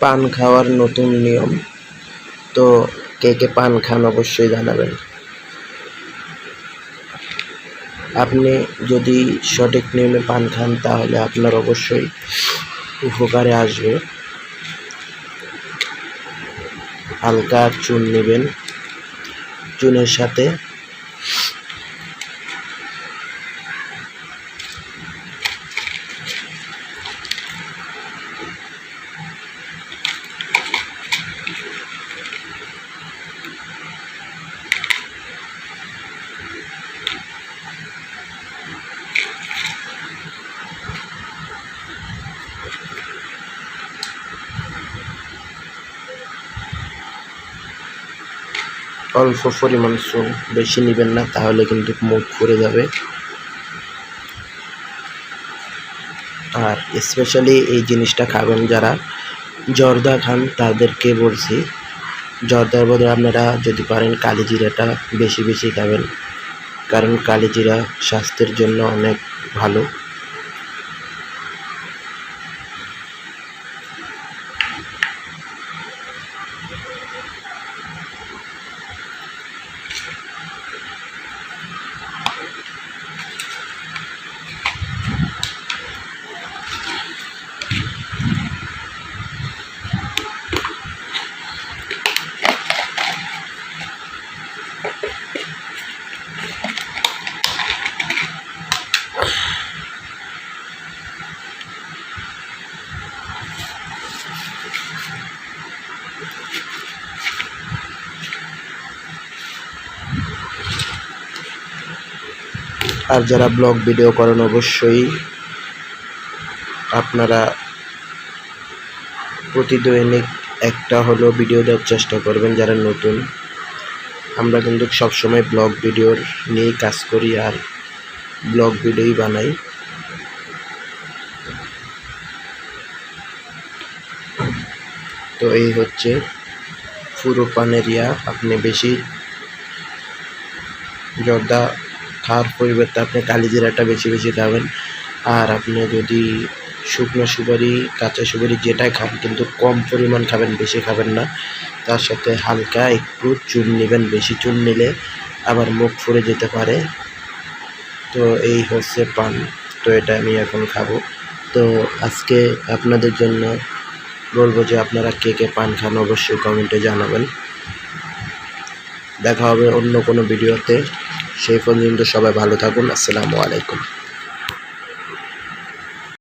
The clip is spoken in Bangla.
পান খাওয়ার নতুন নিয়ম। তো কে কে পান খান অবশ্যই জানাবেন। আপনি যদি সঠিক নিয়মে পান খান তাহলে আপনার অবশ্যই উপকারে আসবে। হালকা চুন নেবেন, চুনের সাথে অল্প পরিমাণ চুন, বেশি নেবেন না, তাহলে কিন্তু মুখ পুড়ে যাবে। আর স্পেশালি এই জিনিসটা খাবেন যারা জর্দা খান তাদেরকে বলছি, জর্দার বদলে আপনারা যদি পারেন কালিজিরাটা বেশি বেশি খাবেন, কারণ কালিজিরা স্বাস্থ্যের জন্য অনেক ভালো। আর যারা ব্লগ ভিডিও করেন অবশ্যই আপনারা প্রতিদৈনিক একটা হলো ভিডিও দেওয়ার চেষ্টা করবেন যারা নতুন। আমরা কিন্তু সবসময় ব্লগ ভিডিওর নিয়েই কাজ করি আর ব্লগ ভিডিওই বানাই। তো এই হচ্ছে পুরো পানের আপনি বেশি জর্দা খাওয়ার পরিবর্তে আপনি কালিজিরাটা বেশি বেশি খাবেন। আর আপনি যদি শুকনো সুপারি, কাঁচা সুপারি যেটাই খান কিন্তু কম পরিমাণ খাবেন, বেশি খাবেন না। তার সাথে হালকা একটু চুন নেবেন, বেশি চুন নিলে আবার মুখ ফুরে যেতে পারে। তো এই হচ্ছে পান। তো এটা আমি এখন খাবো। তো আজকে আপনাদের জন্য বলবো যে আপনারা কে কে পান খান অবশ্যই কমেন্টে জানাবেন। দেখা হবে অন্য কোনো ভিডিওতে। সেই পর্যন্ত সবাই ভালো থাকুন। আসসালামু আলাইকুম।